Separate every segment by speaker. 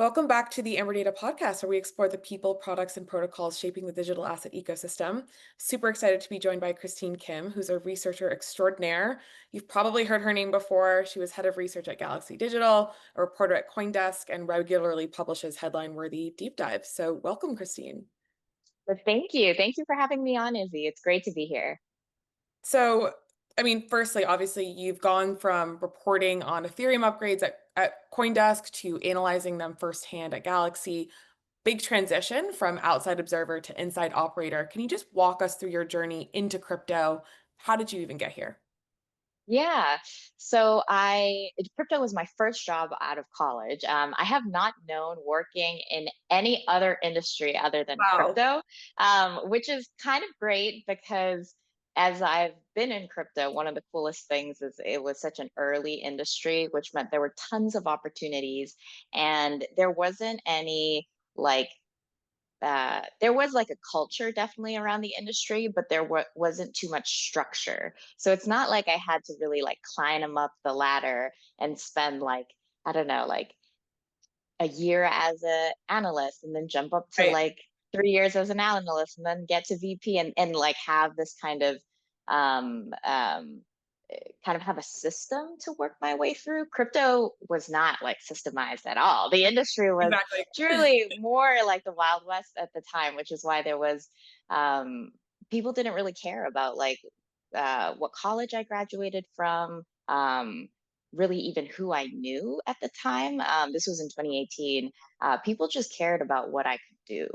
Speaker 1: Welcome back to the Amberdata Podcast, where we explore the people, products, and protocols shaping the digital asset ecosystem. Super excited to be joined by Christine Kim, who's a researcher extraordinaire. You've probably heard her name before. She was head of research at Galaxy Digital, a reporter at CoinDesk, and regularly publishes headline-worthy deep dives. So welcome, Christine.
Speaker 2: But thank you. Thank you for having me on, Izzy. It's great to be here.
Speaker 1: So, firstly, obviously, you've gone from reporting on Ethereum upgrades at CoinDesk to analyzing them firsthand at Galaxy. Big transition from outside observer to inside operator. Can you just walk us through your journey into crypto? How did you even get here?
Speaker 2: Yeah. Crypto was my first job out of college. I have not known working in any other industry other than
Speaker 1: Wow.
Speaker 2: crypto, which is kind of great because as I've been in crypto, one of the coolest things is it was such an early industry, which meant there were tons of opportunities and there wasn't any like there was like a culture definitely around the industry, but wasn't too much structure. So it's not like I had to really like climb up the ladder and spend like, I don't know, like a year as an analyst and then jump up to
Speaker 1: Right.
Speaker 2: like 3 years as an analyst and then get to VP and like have this um, um, kind of have a system to work my way through. Crypto was not like systemized at all. The industry was
Speaker 1: Exactly.
Speaker 2: truly more like the Wild West at the time, which is why there was um, people didn't really care about like what college I graduated from. Really even who I knew at the time. This was in 2018. People just cared about what I could do.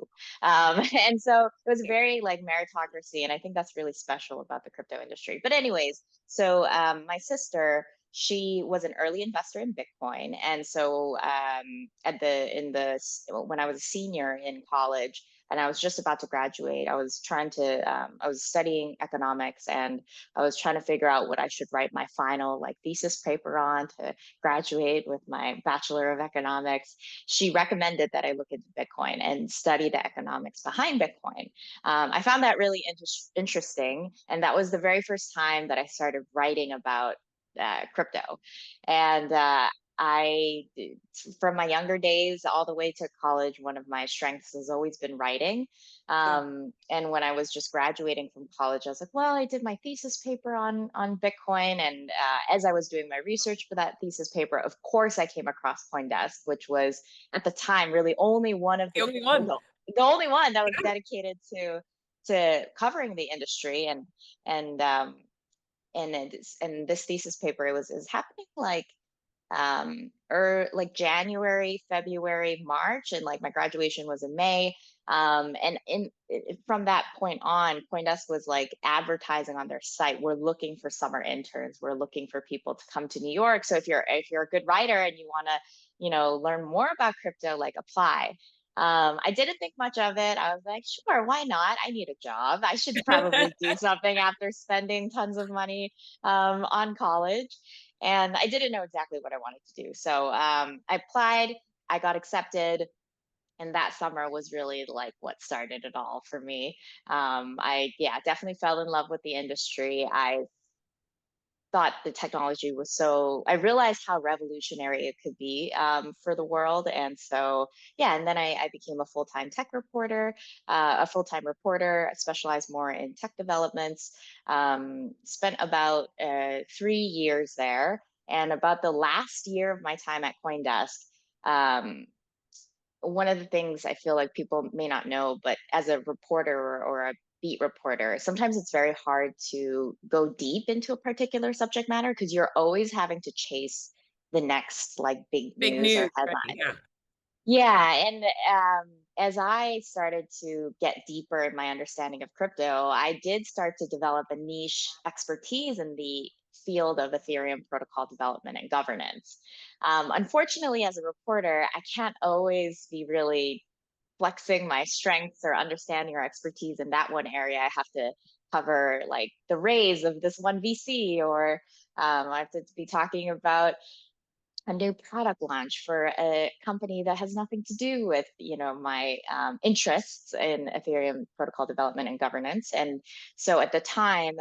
Speaker 2: And so it was very like meritocracy. And I think that's really special about the crypto industry. But anyways, my sister, she was an early investor in Bitcoin. And so when I was a senior in college, and I was just about to graduate. I was studying economics and I was trying to figure out what I should write my final like thesis paper on to graduate with my Bachelor of Economics. She recommended that I look into Bitcoin and study the economics behind Bitcoin. I found that really interesting. And that was the very first time that I started writing about crypto. And I, from my younger days all the way to college, one of my strengths has always been writing.
Speaker 1: Yeah.
Speaker 2: And when I was just graduating from college, I was like, well, I did my thesis paper on Bitcoin. And as I was doing my research for that thesis paper, of course, I came across CoinDesk, which was at the time really only one of
Speaker 1: The
Speaker 2: the,
Speaker 1: only one.
Speaker 2: the only one that was
Speaker 1: Yeah.
Speaker 2: dedicated to covering the industry and um, and this thesis paper is happening or like January, February, March, and like my graduation was in May. From that point on, CoinDesk was like advertising on their site. We're looking for summer interns. We're looking for people to come to New York. So if you're a good writer and you want to, learn more about crypto, like apply. I didn't think much of it. I was like, sure, why not? I need a job. I should probably do something after spending tons of money on college. And I didn't know exactly what I wanted to do. So I applied, I got accepted. And that summer was really like what started it all for me. Yeah, definitely fell in love with the industry. I thought the technology was I realized how revolutionary it could be for the world. And so, yeah, and then I became a full-time tech reporter, a full-time reporter, specialized more in tech developments, spent about 3 years there. And about the last year of my time at CoinDesk, um, one of the things I feel like people may not know, but as a reporter or a beat reporter, sometimes it's very hard to go deep into a particular subject matter because you're always having to chase the next like big
Speaker 1: Big
Speaker 2: news or
Speaker 1: news, right?
Speaker 2: headline.
Speaker 1: Yeah.
Speaker 2: Yeah, and as I started to get deeper in my understanding of crypto, I did start to develop a niche expertise in the field of Ethereum protocol development and governance. Unfortunately, as a reporter, I can't always be really flexing my strengths or understanding or expertise in that one area. I have to cover like the raise of this one VC, or I have to be talking about a new product launch for a company that has nothing to do with my interests in Ethereum protocol development and governance. And so at the time,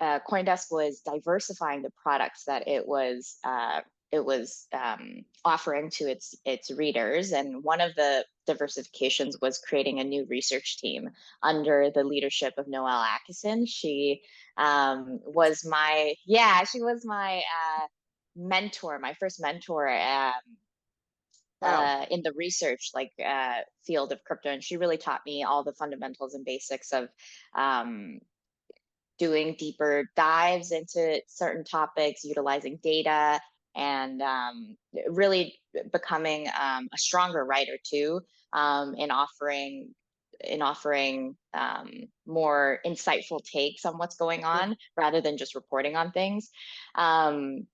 Speaker 2: CoinDesk was diversifying the products that it was offering to its readers. And one of the diversifications was creating a new research team under the leadership of Noelle Atkinson. She was my mentor, my first mentor.
Speaker 1: Wow.
Speaker 2: In the research field of crypto, and she really taught me all the fundamentals and basics of um, doing deeper dives into certain topics, utilizing data, and really becoming a stronger writer too, in offering more insightful takes on what's going on rather than just reporting on things. Um,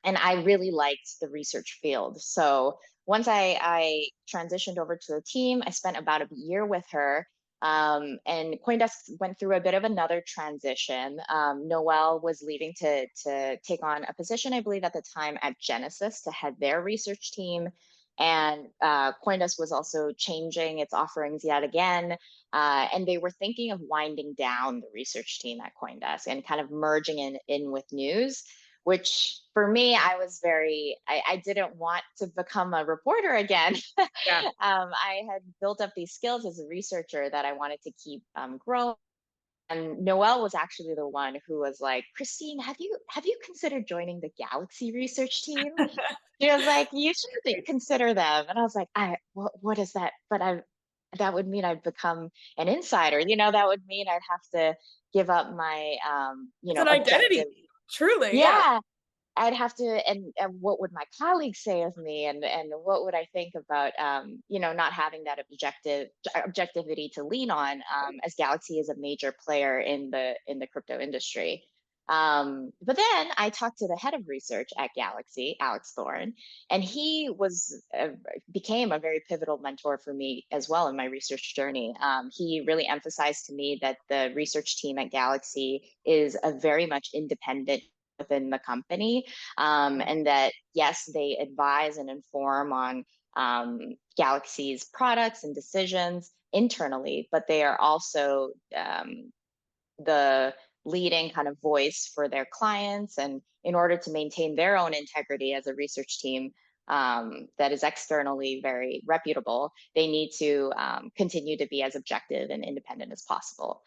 Speaker 2: and I really liked the research field. So once I transitioned over to the team, I spent about a year with her. And CoinDesk went through a bit of another transition. Noelle was leaving to take on a position, I believe, at the time at Genesis to head their research team. And CoinDesk was also changing its offerings yet again. And they were thinking of winding down the research team at CoinDesk and kind of merging in with news, which for me, I didn't want to become a reporter again.
Speaker 1: Yeah.
Speaker 2: I had built up these skills as a researcher that I wanted to keep growing. And Noelle was actually the one who was like, Christine, have you considered joining the Galaxy research team? She was like, you should consider them. And I was like, what is that? That would mean I'd become an insider. That would mean I'd have to give up my,
Speaker 1: It's an identity,
Speaker 2: objective.
Speaker 1: truly. Yeah.
Speaker 2: Yeah, I'd have to, and what would my colleagues say of me, and what would I think about, not having that objectivity to lean on, as Galaxy is a major player in the crypto industry. But then I talked to the head of research at Galaxy, Alex Thorne, and he became a very pivotal mentor for me as well in my research journey. He really emphasized to me that the research team at Galaxy is a very much independent within the company, and that yes, they advise and inform on Galaxy's products and decisions internally, but they are also the leading kind of voice for their clients. And in order to maintain their own integrity as a research team that is externally very reputable, they need to continue to be as objective and independent as possible.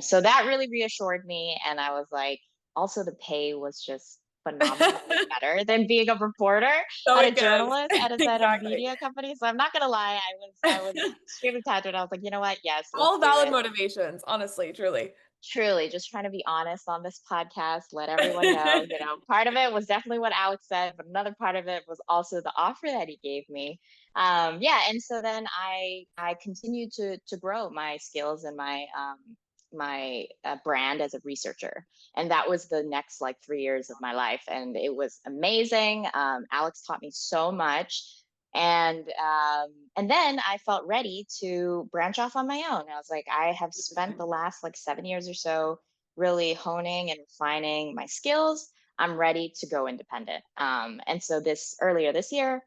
Speaker 2: So that really reassured me. And I was like, also the pay was just phenomenally better than being a reporter
Speaker 1: So
Speaker 2: and a
Speaker 1: it
Speaker 2: journalist
Speaker 1: goes.
Speaker 2: at a
Speaker 1: Exactly.
Speaker 2: media company. So I'm not gonna lie, I was extremely talented. I was like, you know what? Yes, let's
Speaker 1: All
Speaker 2: do
Speaker 1: valid
Speaker 2: it.
Speaker 1: motivations, honestly, truly.
Speaker 2: Truly, just trying to be honest on this podcast, let everyone know, part of it was definitely what Alex said, but another part of it was also the offer that he gave me. Yeah, and so then I continued to grow my skills and my brand as a researcher, and that was the next like 3 years of my life, and it was amazing. Alex taught me so much, and then I felt ready to branch off on my own. I was like, I have spent the last like 7 years or so really honing and refining my skills. I'm ready to go independent. And so earlier this year,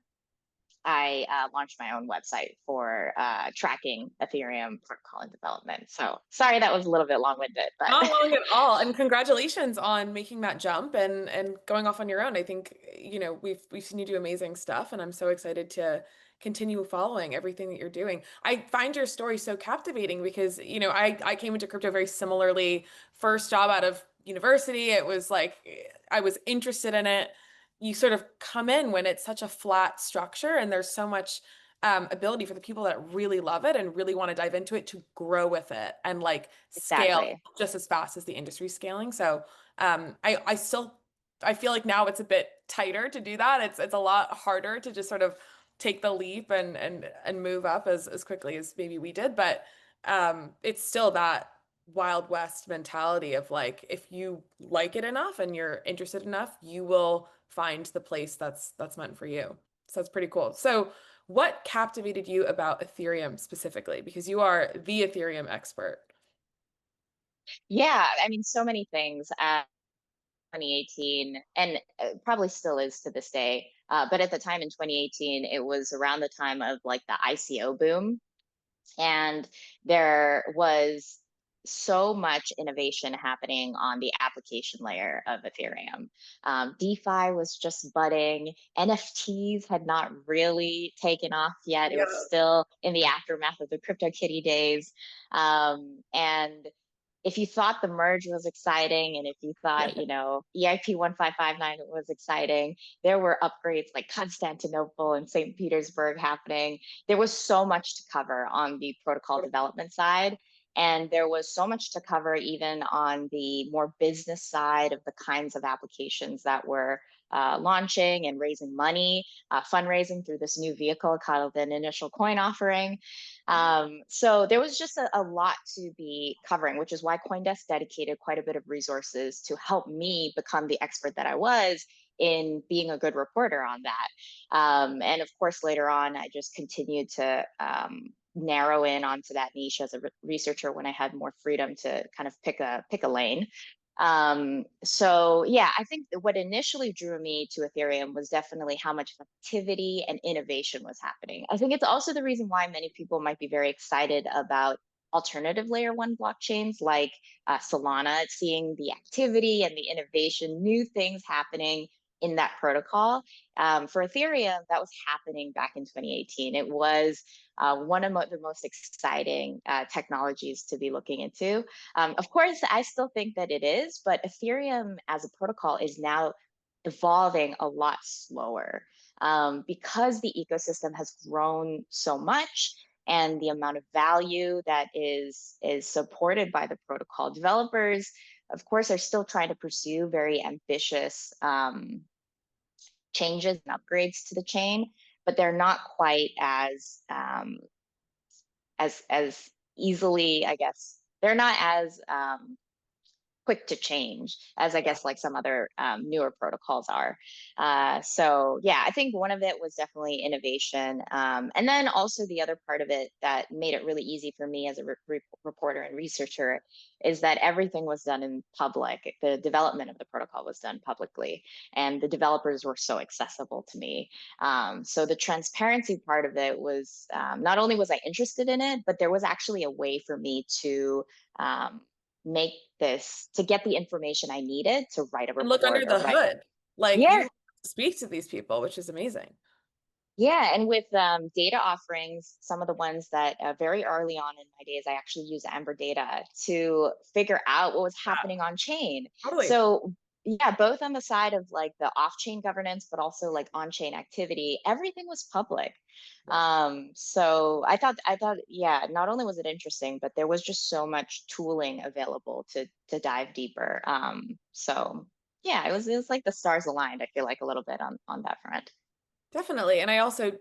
Speaker 2: I launched my own website for tracking Ethereum protocol and development. So sorry that was a little bit long-winded, but
Speaker 1: Not long at all. And congratulations on making that jump and going off on your own. I think, we've seen you do amazing stuff, and I'm so excited to continue following everything that you're doing. I find your story so captivating because, I came into crypto very similarly. First job out of university, it was like I was interested in it. You sort of come in when it's such a flat structure and there's so much ability for the people that really love it and really want to dive into it to grow with it and like scale
Speaker 2: exactly.
Speaker 1: just as fast as the industry's scaling. So I feel like now it's a bit tighter to do that. It's a lot harder to just sort of take the leap and move up as quickly as maybe we did. But it's still that Wild West mentality of like if you like it enough and you're interested enough, you will find the place that's meant for you. So that's pretty cool. So what captivated you about Ethereum specifically? Because you are the Ethereum expert.
Speaker 2: Yeah, I mean, so many things. 2018, and probably still is to this day. But at the time in 2018, it was around the time of like the ICO boom, and there was so much innovation happening on the application layer of Ethereum. DeFi was just budding. NFTs had not really taken off yet. It
Speaker 1: Yeah.
Speaker 2: was still in the aftermath of the CryptoKitty days. And if you thought the merge was exciting, and if you thought, EIP 1559 was exciting, there were upgrades like Constantinople and St. Petersburg happening. There was so much to cover on the protocol development side. And there was so much to cover even on the more business side of the kinds of applications that were launching and raising money, fundraising through this new vehicle called an initial coin offering. So there was just a lot to be covering, which is why CoinDesk dedicated quite a bit of resources to help me become the expert that I was in being a good reporter on that. And of course, later on, I just continued to narrow in onto that niche as a researcher when I had more freedom to kind of pick a lane. So yeah, I think what initially drew me to Ethereum was definitely how much activity and innovation was happening. I think it's also the reason why many people might be very excited about alternative layer one blockchains like Solana, seeing the activity and the innovation, new things happening in that protocol. For Ethereum, that was happening back in 2018. It was one of the most exciting technologies to be looking into. Of course, I still think that it is, but Ethereum as a protocol is now evolving a lot slower because the ecosystem has grown so much and the amount of value that is supported by the protocol. Developers, of course, are still trying to pursue very ambitious changes and upgrades to the chain, but they're not quite as easily, I guess. They're not as quick to change as I
Speaker 1: Yeah.
Speaker 2: guess like some other newer protocols are. So yeah, I think one of it was definitely innovation. And then also the other part of it that made it really easy for me as a reporter and researcher is that everything was done in public. The development of the protocol was done publicly and the developers were so accessible to me. So the transparency part of it was not only was I interested in it, but there was actually a way for me to um, make this to get the information I needed to write a
Speaker 1: And look
Speaker 2: report
Speaker 1: under
Speaker 2: or
Speaker 1: the
Speaker 2: write.
Speaker 1: hood. Like
Speaker 2: Yeah,
Speaker 1: you speak to these people, which is amazing.
Speaker 2: yeah, and with data offerings, some of the ones that very early on in my days, I actually used Amberdata to figure out what was
Speaker 1: Yeah,
Speaker 2: happening on chain.
Speaker 1: totally.
Speaker 2: So yeah, both on the side of like the off-chain governance, but also like on-chain activity, everything was public.
Speaker 1: Yeah.
Speaker 2: So I thought, yeah, not only was it interesting, but there was just so much tooling available to dive deeper. So yeah, it was like the stars aligned, I feel like a little bit on that front.
Speaker 1: Definitely. And I also,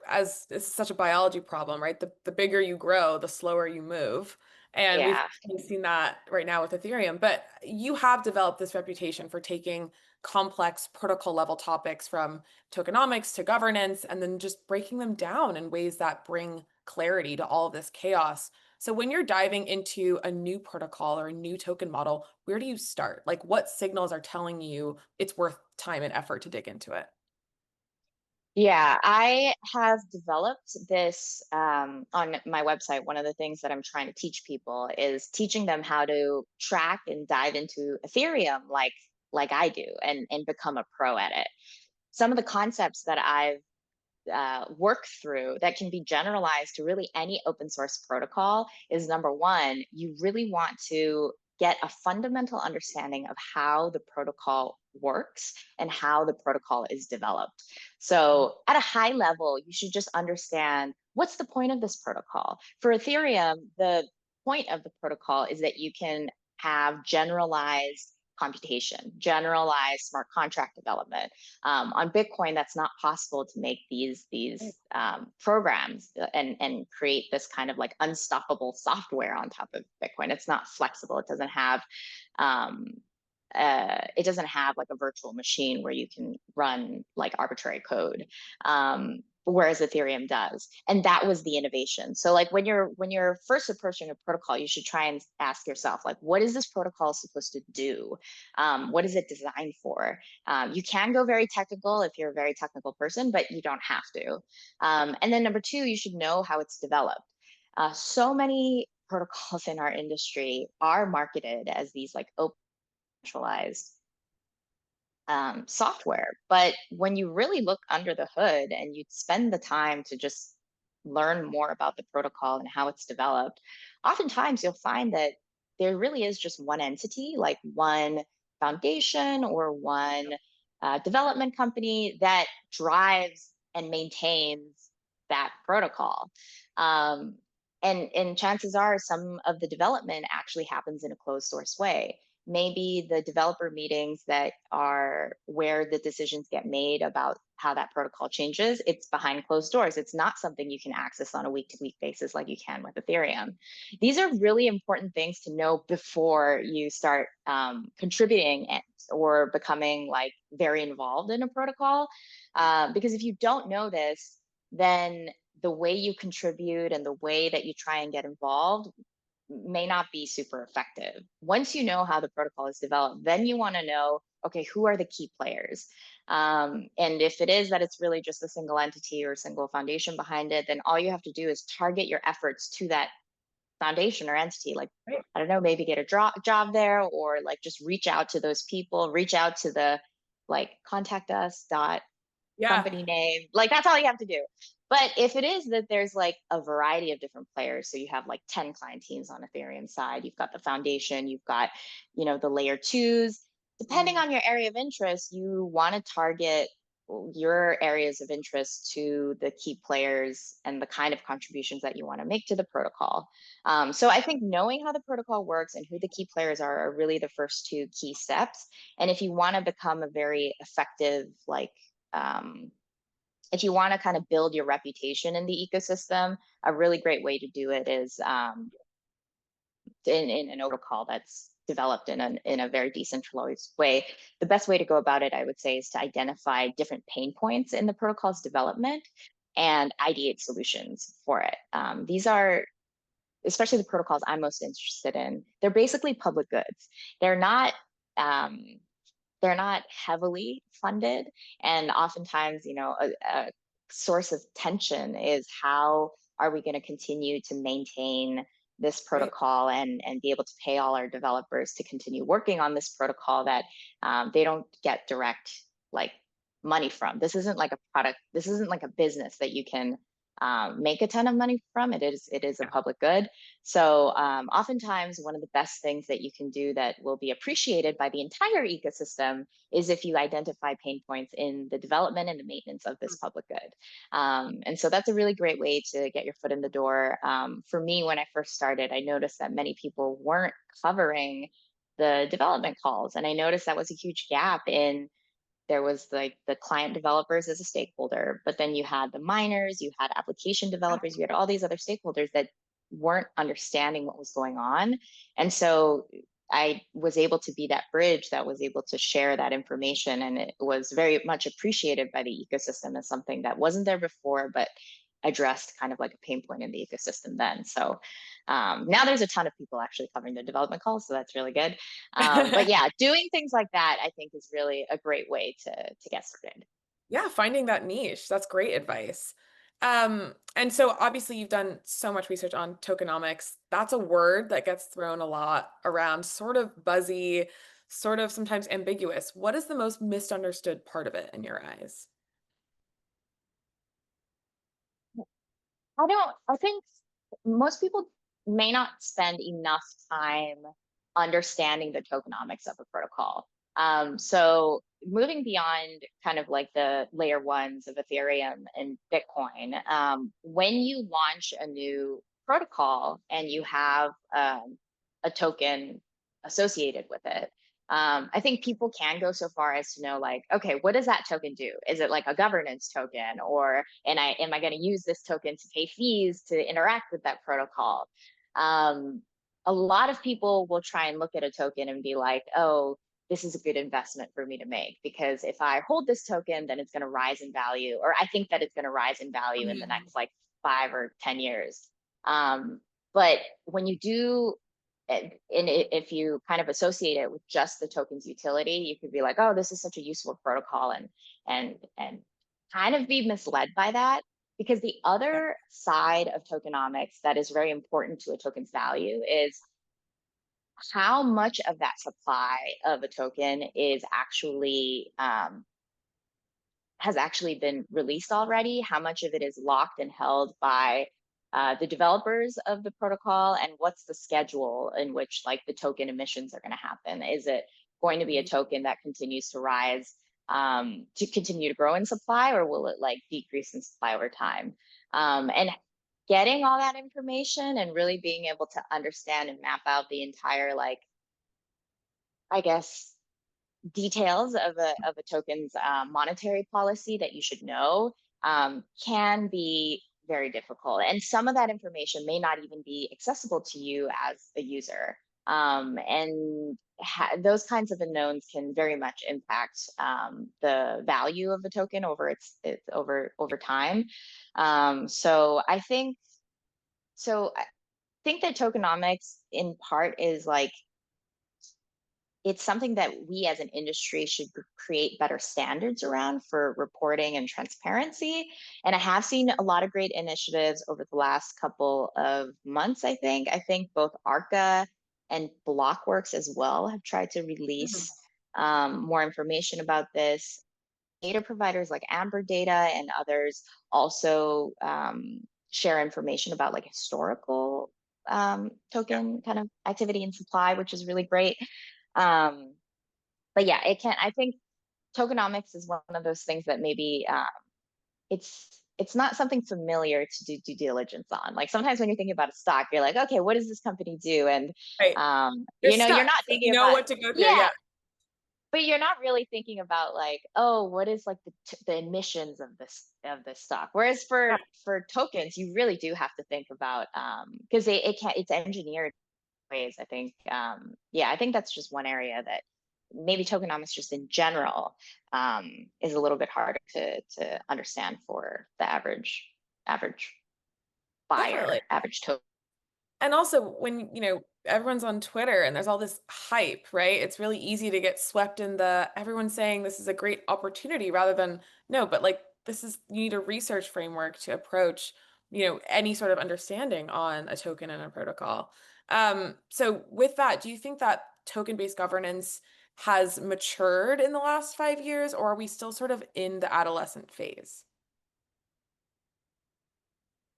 Speaker 1: as it's such a biology problem, right? The bigger you grow, the slower you move. And we've
Speaker 2: Yeah.
Speaker 1: kind of seen that right now with Ethereum. But you have developed this reputation for taking complex protocol level topics from tokenomics to governance and then just breaking them down in ways that bring clarity to all of this chaos. So when you're diving into a new protocol or a new token model, where do you start? Like what signals are telling you it's worth time and effort to dig into it?
Speaker 2: Yeah, I have developed this on my website. One of the things that I'm trying to teach people is teaching them how to track and dive into Ethereum like I do and become a pro at it. Some of the concepts that I've worked through that can be generalized to really any open source protocol is number one, you really want to get a fundamental understanding of how the protocol works and how the protocol is developed. So, at a high level, you should just understand what's the point of this protocol. For Ethereum, the point of the protocol is that you can have generalized computation, generalized smart contract development. On Bitcoin, that's not possible to make these programs and create this kind of like unstoppable software on top of Bitcoin. It's not flexible. Um, it doesn't have like a virtual machine where you can run like arbitrary code. Whereas Ethereum does, and that was the innovation. So like when you're first approaching a protocol, you should try and ask yourself like, what is this protocol supposed to do? What is it designed for? You can go very technical if you're a very technical person, but you don't have to. And then number two, you should know how it's developed. So many protocols in our industry are marketed as these like open centralized software. But when you really look under the hood and you spend the time to just learn more about the protocol and how it's developed, oftentimes you'll find that there really is just one entity, like one foundation or one development company that drives and maintains that protocol. Um, and chances are some of the development actually happens in a closed source way. Maybe the developer meetings that are where the decisions get made about how that protocol changes, it's behind closed doors. It's not something you can access on a week to week basis like you can with Ethereum. These are really important things to know before you start contributing or becoming like very involved in a protocol. Because if you don't know this, then the way you contribute and the way that you try and get involved may not be super effective. Once you know how the protocol is developed, then you want to know, okay, who are the key players? And if it is that it's really just a single entity or a single foundation behind it, then all you have to do is target your efforts to that foundation or entity. Like,
Speaker 1: Right.
Speaker 2: I don't know, maybe get a job there, or like just reach out to those people, reach out to the like contact us dot
Speaker 1: Yeah.
Speaker 2: company name. Like that's all you have to do. But if it is that there's like a variety of different players, so you have like 10 client teams on Ethereum side, you've got the foundation, you've got, the layer twos, depending
Speaker 1: Mm,
Speaker 2: on your area of interest, you want to target your areas of interest to the key players and the kind of contributions that you want to make to the protocol. So I think knowing how the protocol works and who the key players are really the first two key steps. And if you want to become a very effective, like, um, if you want to kind of build your reputation in the ecosystem, a really great way to do it is in an protocol that's developed in a very decentralized way. The best way to go about it, I would say, is to identify different pain points in the protocol's development and ideate solutions for it. These are, especially the protocols I'm most interested in, they're basically public goods. They're not um, they're not heavily funded, and oftentimes, a source of tension is how are we going to continue to maintain this
Speaker 1: right.
Speaker 2: protocol and be able to pay all our developers to continue working on this protocol that they don't get direct like money from. This isn't like a product. This isn't like a business that you can make a ton of money from. It is a
Speaker 1: Yeah.
Speaker 2: public good. So oftentimes, one of the best things that you can do that will be appreciated by the entire ecosystem is if you identify pain points in the development and the maintenance of this public good. And so that's a really great way to get your foot in the door. For me, when I first started, I noticed that many people weren't covering the development calls. And I noticed that was a huge gap in there was like the client developers as a stakeholder, but then you had the miners, you had application developers, you had all these other stakeholders that weren't understanding what was going on. And so I was able to be that bridge that was able to share that information. And it was very much appreciated by the ecosystem as something that wasn't there before, but addressed kind of like a pain point in the ecosystem then. So now there's a ton of people actually covering the development calls, so that's really good. But yeah, doing things like that, I think, is really a great way to get started.
Speaker 1: Yeah, finding that niche. That's great advice. And so obviously you've done so much research on tokenomics. That's a word that gets thrown a lot around, sort of buzzy, sort of sometimes ambiguous. What is the most misunderstood part of it in your eyes?
Speaker 2: I think most people may not spend enough time understanding the tokenomics of a protocol. So moving beyond kind of like the layer ones of Ethereum and Bitcoin, when you launch a new protocol and you have a token associated with it, I think people can go so far as to know, like, okay, what does that token do? Is it like a governance token, or am I going to use this token to pay fees to interact with that protocol? Um, a lot of people will try and look at a token and be like, oh, this is a good investment for me to make because if I hold this token, then it's going to rise in value, or I think that it's going to rise in value in the
Speaker 1: Mm,
Speaker 2: next like 5 or 10 years. Um, but when you do and if you kind of associate it with just the token's utility, you could be like, oh, this is such a useful protocol, and kind of be misled by that. Because the
Speaker 1: Yeah.
Speaker 2: other side of tokenomics that is very important to a token's value is how much of that supply of a token is actually has actually been released already, how much of it is locked and held by the developers of the protocol, and what's the schedule in which like the token emissions are going to happen. Is it going to be a
Speaker 1: Mhm.
Speaker 2: token that continues to rise to continue to grow in supply, or will it like decrease in supply over time? And getting all that information and really being able to understand and map out the entire like, I guess, details of a token's monetary policy that you should know can be very difficult. And some of that information may not even be accessible to you as a user. And those kinds of unknowns can very much impact the value of the token over its over time. So I think so. I think that tokenomics in part is like it's something that we as an industry should create better standards around for reporting and transparency. And I have seen a lot of great initiatives over the last couple of months, I think. I think both ARCA and Blockworks as well have tried to
Speaker 1: Mhm.
Speaker 2: release more information about this. Data providers like Amberdata and others also share information about like historical
Speaker 1: Yeah.
Speaker 2: token kind of activity and supply, which is really great. Um, but yeah, it can. I think tokenomics is one of those things that maybe it's not something familiar to do due diligence on. Like sometimes when you're thinking about a stock, you're like, okay, what does this company do? And
Speaker 1: Right. You're
Speaker 2: you know, you're
Speaker 1: stuck.
Speaker 2: not
Speaker 1: So
Speaker 2: thinking
Speaker 1: you know
Speaker 2: about
Speaker 1: what to go through.
Speaker 2: yeah,
Speaker 1: Yeah.
Speaker 2: but you're not really thinking about like, oh, what is like the emissions of this stock. Whereas
Speaker 1: Yeah.
Speaker 2: for tokens, you really do have to think about because it can it's engineered ways. I think, yeah, I think that's just one area that maybe tokenomics just in general is a little bit harder to understand for the average
Speaker 1: Definitely.
Speaker 2: buyer, average token.
Speaker 1: And also when, everyone's on Twitter and there's all this hype, right? It's really easy to get swept in the everyone's saying this is a great opportunity rather than no, but like this is you need a research framework to approach, any sort of understanding on a token and a protocol. So with that, do you think that token-based governance has matured in the last 5 years, or are we still sort of in the adolescent phase?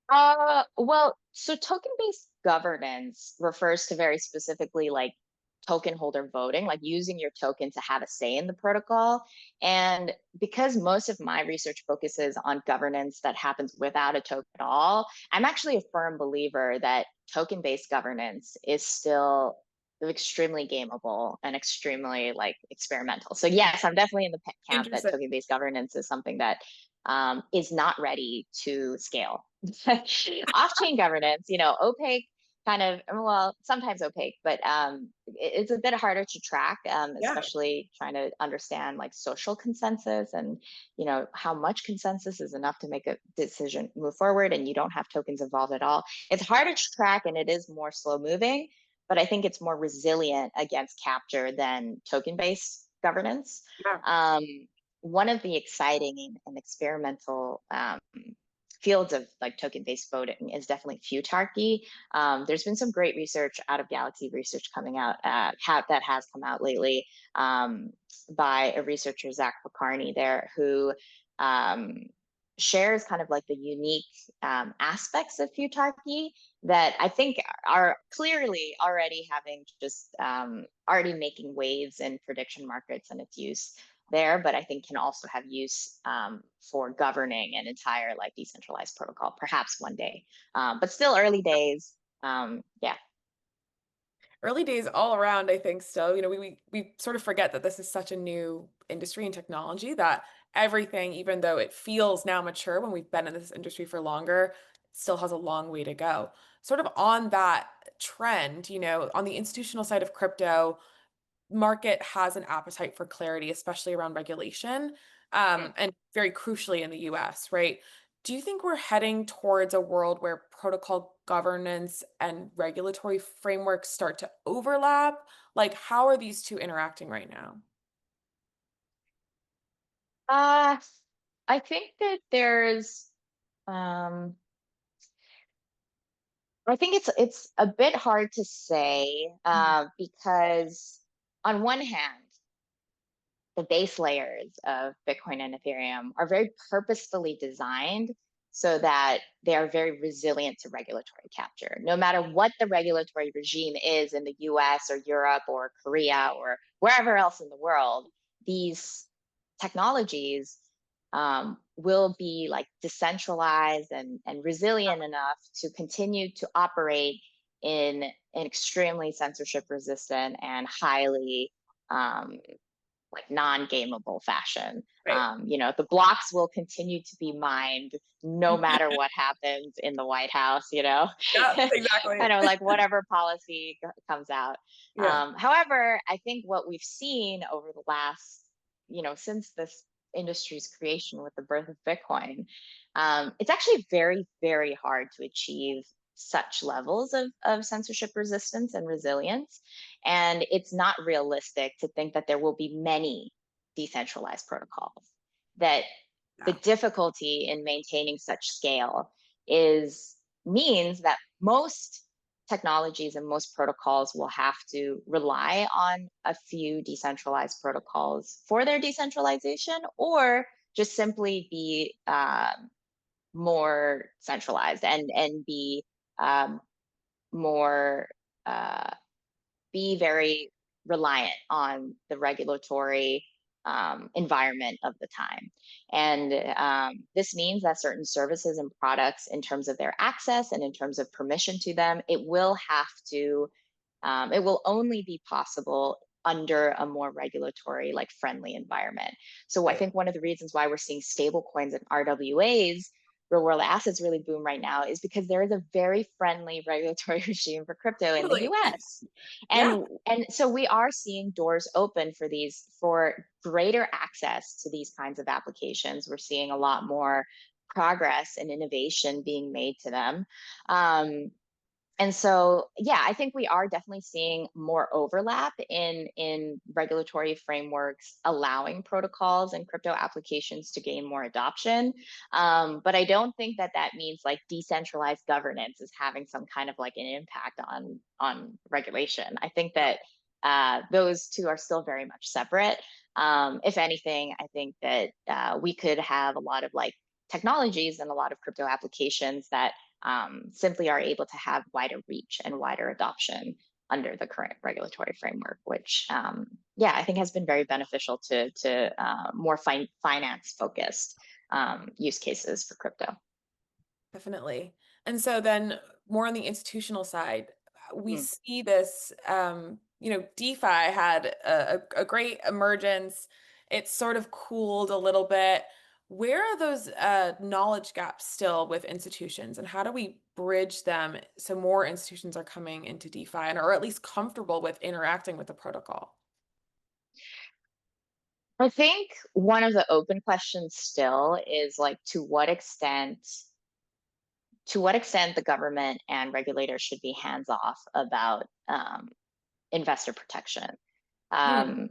Speaker 2: Well, so token-based governance refers to very specifically like token holder voting, like using your token to have a say in the protocol. And because most of my research focuses on governance that happens without a token at all, I'm actually a firm believer that token-based governance is still extremely gameable and extremely like experimental. So yes, I'm definitely in the camp that
Speaker 1: Interesting.
Speaker 2: token-based governance is something that is not ready to scale. Off-chain governance, opaque kind of, well, sometimes opaque, but it's a bit harder to track,
Speaker 1: Yeah.
Speaker 2: especially trying to understand like social consensus and how much consensus is enough to make a decision move forward, and you don't have tokens involved at all. It's harder to track, and it is more slow moving, but I think it's more resilient against capture than token-based governance.
Speaker 1: Yeah.
Speaker 2: Um, One of the exciting and experimental fields of like token-based voting is definitely futarchy. There's been some great research out of Galaxy Research coming out that has come out lately by a researcher, Zach Pocarny there, who um, shares kind of like the unique aspects of futarchy that I think are clearly already having just already making waves in prediction markets and its use there, but I think can also have use for governing an entire like decentralized protocol, perhaps one day. But still early days. Yeah.
Speaker 1: Early days all around, I think still. We sort of forget that this is such a new industry and technology that everything, even though it feels now mature when we've been in this industry for longer, still has a long way to go. Sort of on that trend, on the institutional side of crypto, market has an appetite for clarity, especially around regulation, and very crucially in the US, right? Do you think we're heading towards a world where protocol governance and regulatory frameworks start to overlap? Like, how are these two interacting right now?
Speaker 2: Uh, I think that there's Um, I think it's a bit hard to say
Speaker 1: Mhm.
Speaker 2: because on one hand, the base layers of Bitcoin and Ethereum are very purposefully designed so that they are very resilient to regulatory capture. No matter what the regulatory regime is in the US or Europe or Korea or wherever else in the world, these technologies will be like decentralized and resilient enough to continue to operate in an extremely censorship resistant and highly like non-gameable fashion.
Speaker 1: Right.
Speaker 2: The blocks will continue to be mined no matter what happens in the White House,
Speaker 1: Yeah,
Speaker 2: I
Speaker 1: exactly.
Speaker 2: know, like whatever policy comes out.
Speaker 1: Yeah.
Speaker 2: However, I think what we've seen over the last, since this industry's creation with the birth of Bitcoin, it's actually very, very hard to achieve such levels of censorship resistance and resilience. And it's not realistic to think that there will be many decentralized protocols. That the
Speaker 1: Yeah.
Speaker 2: difficulty in maintaining such scale is means that most technologies and most protocols will have to rely on a few decentralized protocols for their decentralization, or just simply be more centralized and um, more uh, be very reliant on the regulatory environment of the time. And this means that certain services and products, in terms of their access and in terms of permission to them, it will only be possible under a more regulatory, like friendly environment. So I
Speaker 1: Right.
Speaker 2: think one of the reasons why we're seeing stable coins and RWAs, real world assets, really boom right now is because there is a very friendly regulatory regime for crypto in the
Speaker 1: Totally.
Speaker 2: US.
Speaker 1: Yeah.
Speaker 2: And so we are seeing doors open for greater access to these kinds of applications. We're seeing a lot more progress and innovation being made to them. And so, yeah, I think we are definitely seeing more overlap in regulatory frameworks allowing protocols and crypto applications to gain more adoption. But I don't think that that means like decentralized governance is having some kind of like an impact on regulation. I think
Speaker 1: Yeah.
Speaker 2: that those two are still very much separate. If anything, I think that we could have a lot of like technologies and a lot of crypto applications that simply are able to have wider reach and wider adoption under the current regulatory framework, which, yeah, I think has been very beneficial to more finance focused use cases for crypto.
Speaker 1: Definitely. And so then more on the institutional side, we
Speaker 2: Mm.
Speaker 1: see this, DeFi had a great emergence. It sort of cooled a little bit. Where are those knowledge gaps still with institutions, and how do we bridge them so more institutions are coming into DeFi and are at least comfortable with interacting with the protocol?
Speaker 2: I think one of the open questions still is like to what extent the government and regulators should be hands off about investor protection.
Speaker 1: Hmm.
Speaker 2: Um,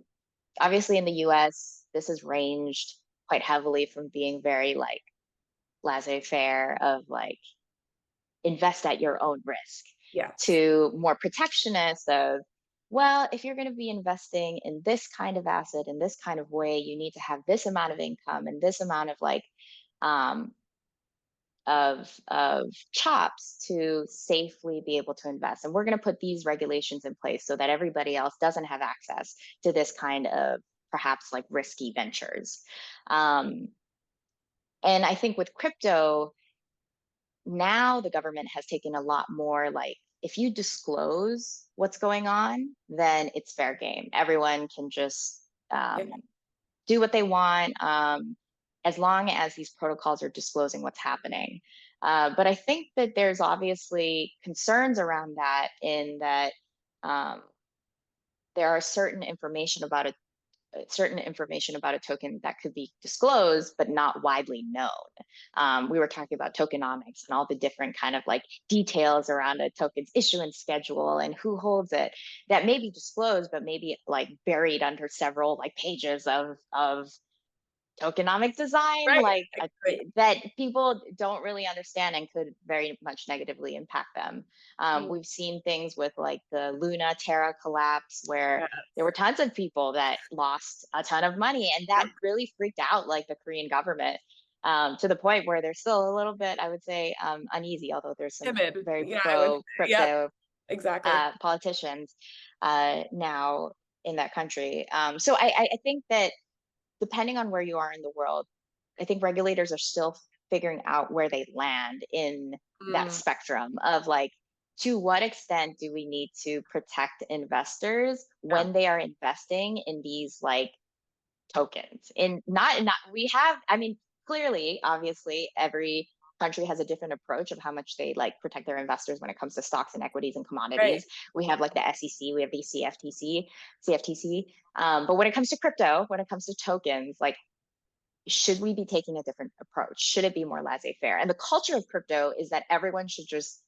Speaker 2: Obviously, in the US, this has ranged quite heavily from being very like laissez-faire of like invest at your own risk
Speaker 1: Yes.
Speaker 2: to more protectionist of, well, if you're going to be investing in this kind of asset in this kind of way, you need to have this amount of income and this amount of like um, of chops to safely be able to invest. And we're going to put these regulations in place so that everybody else doesn't have access to this kind of perhaps like risky ventures. Um, and I think with crypto, now the government has taken a lot more like, if you disclose what's going on, then it's fair game. Everyone can just
Speaker 1: Yeah.
Speaker 2: do what they want, as long as these protocols are disclosing what's happening. But I think that there's obviously concerns around that, in that um, there are certain information about a token that could be disclosed but not widely known. We were talking about tokenomics and all the different kind of like details around a token's issuance schedule and who holds it, that may be disclosed but maybe like buried under several like pages of tokenomic design,
Speaker 1: Right.
Speaker 2: like
Speaker 1: Like,
Speaker 2: that people don't really understand and could very much negatively impact them.
Speaker 1: mm,
Speaker 2: We've seen things with like the Luna Terra collapse where
Speaker 1: yeah.
Speaker 2: there were tons of people that lost a ton of money, and that
Speaker 1: Yeah.
Speaker 2: really freaked out like the Korean government, to the point where they're still a little bit, I would say, uneasy, although there's some
Speaker 1: Timid.
Speaker 2: very
Speaker 1: Yeah, I would.
Speaker 2: pro
Speaker 1: Yep,
Speaker 2: crypto
Speaker 1: exactly.
Speaker 2: politicians now in that country. So I think that depending on where you are in the world, I think regulators are still figuring out where they land in that
Speaker 1: Mm,
Speaker 2: spectrum of like, to what extent do we need to protect investors
Speaker 1: yeah.
Speaker 2: when they are investing in these like tokens? In not we have, I mean, clearly, obviously, every country has a different approach of how much they like protect their investors when it comes to stocks and equities and
Speaker 1: Right.
Speaker 2: commodities. We have like the SEC, we have the CFTC. But when it comes to crypto, when it comes to tokens, like, should we be taking a different approach? Should it be more laissez-faire? And the culture of crypto is that everyone should just,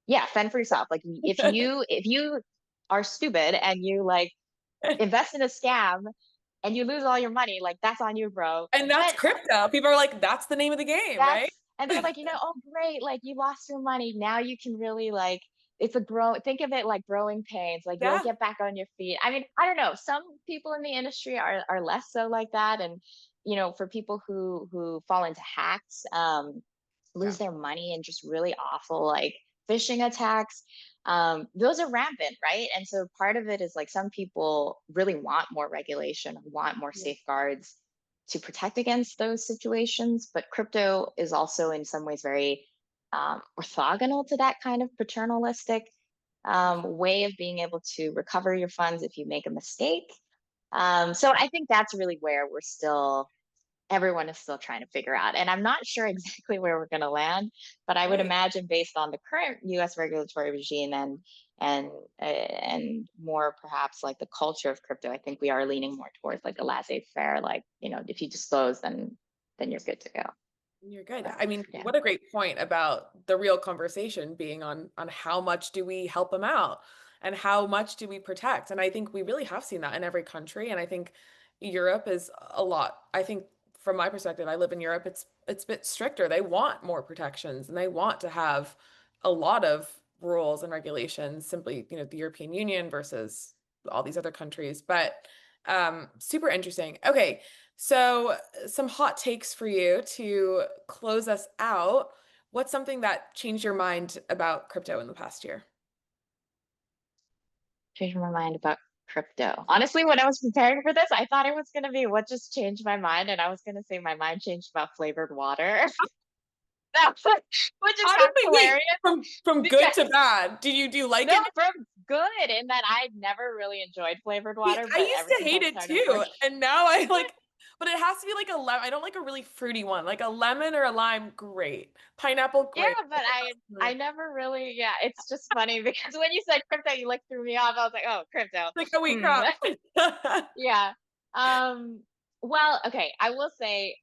Speaker 2: yeah, fend for yourself. Like if you are stupid and you like invest in a scam and you lose all your money, like that's on you, bro.
Speaker 1: And that's
Speaker 2: But
Speaker 1: crypto. People are like, that's the name of the game, right?
Speaker 2: and they're like, oh great, like you lost your money. Now you can really like, it's a grow, think of it like growing pains, like you'll
Speaker 1: Yeah.
Speaker 2: get back on your feet. I mean, I don't know. Some people in the industry are less so like that. And for people who fall into hacks,
Speaker 1: Yeah.
Speaker 2: lose their money in just really awful like phishing attacks, those are rampant, right? And so part of it is like some people really want more regulation, want more
Speaker 1: Yeah.
Speaker 2: safeguards to protect against those situations. But crypto is also in some ways very orthogonal to that kind of paternalistic way of being able to recover your funds if you make a mistake. So I think that's really where we're still, everyone is still trying to figure out. And I'm not sure exactly where we're going to land, but I would
Speaker 1: Right.
Speaker 2: imagine based on the current U.S. regulatory regime and and more perhaps like the culture of crypto, I think we are leaning more towards like a laissez-faire, like if you disclose, then you're good to go.
Speaker 1: You're good.
Speaker 2: But
Speaker 1: I mean,
Speaker 2: yeah,
Speaker 1: what a great point about the real conversation being on how much do we help them out and how much do we protect? And I think we really have seen that in every country. And I think Europe is a lot. I think from my perspective, I live in Europe, it's a bit stricter. They want more protections and they want to have a lot of rules and regulations, simply, the European Union versus all these other countries. But super interesting. Okay. So, some hot takes for you to close us out. What's something that changed your mind about crypto in the past year?
Speaker 2: changed my mind about crypto. Honestly, when I was preparing for this, I thought it was going to be what just changed my mind, and I was going to say my mind changed about flavored water. Which is kind of
Speaker 1: Honestly, wait,
Speaker 2: hilarious
Speaker 1: from good
Speaker 2: because
Speaker 1: to bad. Do you like
Speaker 2: no,
Speaker 1: it?
Speaker 2: from good in that I never really enjoyed flavored
Speaker 1: See,
Speaker 2: water,
Speaker 1: I
Speaker 2: but
Speaker 1: used
Speaker 2: ever
Speaker 1: to
Speaker 2: since
Speaker 1: hate
Speaker 2: I
Speaker 1: it
Speaker 2: started
Speaker 1: too,
Speaker 2: working,
Speaker 1: and now I like, but it has to be like a lemon. I don't like a really fruity one. Like a lemon or a lime, great. Pineapple,
Speaker 2: yeah,
Speaker 1: great.
Speaker 2: but I never really, yeah, it's just funny because when you said crypto, you like threw me off. I was like, oh, crypto.
Speaker 1: Like a wheat
Speaker 2: Hmm.
Speaker 1: crop.
Speaker 2: Yeah. Um, well, okay, I will say,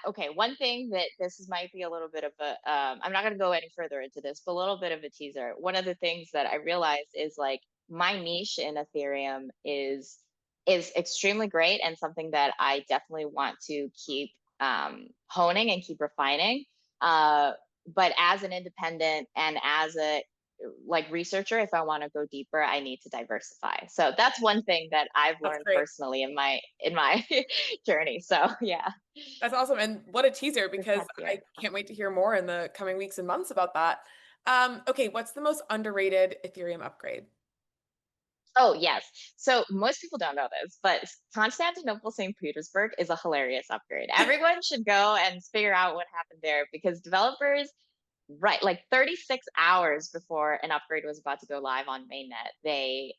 Speaker 2: okay, one thing that this might be a little bit of a, I'm not going to go any further into this, but a little bit of a teaser. One of the things that I realized is like my niche in Ethereum is extremely great and something that I definitely want to keep honing and keep refining. Uh, but as an independent and as a like researcher, if I want to go deeper, I need to diversify. So that's one thing that I've
Speaker 1: That's
Speaker 2: learned
Speaker 1: great.
Speaker 2: personally in my journey. So yeah,
Speaker 1: That's awesome. And what a teaser
Speaker 2: this
Speaker 1: because
Speaker 2: past year.
Speaker 1: I can't wait to hear more in the coming weeks and months about that. Okay, what's the most underrated Ethereum upgrade?
Speaker 2: Oh yes. So most people don't know this, but Constantinople St. Petersburg is a hilarious upgrade. Everyone should go and figure out what happened there because developers, right, like 36 hours before an upgrade was about to go live on mainnet, they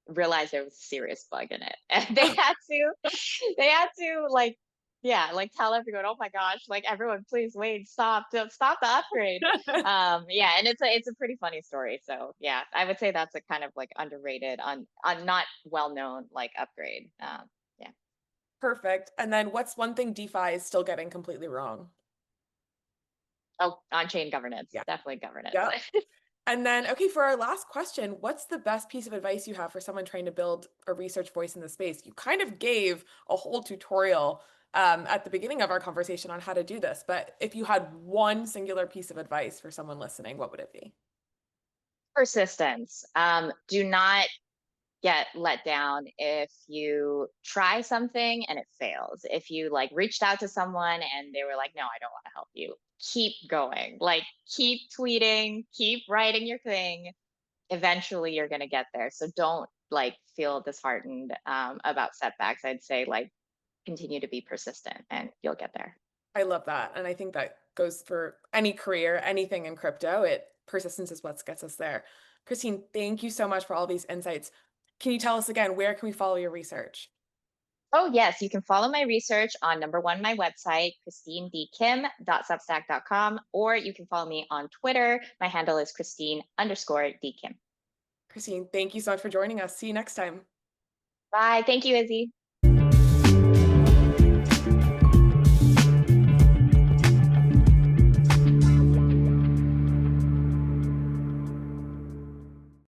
Speaker 2: realized there was a serious bug in it. And they had to like, yeah, like tell everyone, oh my gosh, like everyone, please wait, stop, don't stop the upgrade. Yeah, and it's a pretty funny story. So yeah, I would say that's a kind of like underrated on not well known like upgrade. Yeah.
Speaker 1: Perfect. And then what's one thing DeFi is still getting completely wrong?
Speaker 2: Oh, on-chain governance,
Speaker 1: Yeah.
Speaker 2: definitely governance.
Speaker 1: Yeah. And then, okay, for our last question, what's the best piece of advice you have for someone trying to build a research voice in the space? You kind of gave a whole tutorial at the beginning of our conversation on how to do this. But if you had one singular piece of advice for someone listening, what would it be?
Speaker 2: Persistence. Do not get let down if you try something and it fails. If you like reached out to someone and they were like, no, I don't want to help you, keep going. Like, keep tweeting, keep writing your thing. Eventually you're going to get there. So don't like feel disheartened about setbacks. I'd say like continue to be persistent and you'll get there.
Speaker 1: I love that. And I think that goes for any career, anything in crypto. Persistence is what gets us there. Christine, thank you so much for all these insights. Can you tell us again, where can we follow your research?
Speaker 2: Oh, yes. You can follow my research on number one, my website, christinedkim.substack.com, or you can follow me on Twitter. My handle is Christine_DKim.
Speaker 1: Christine, thank you so much for joining us. See you next time.
Speaker 2: Bye. Thank you, Izzy.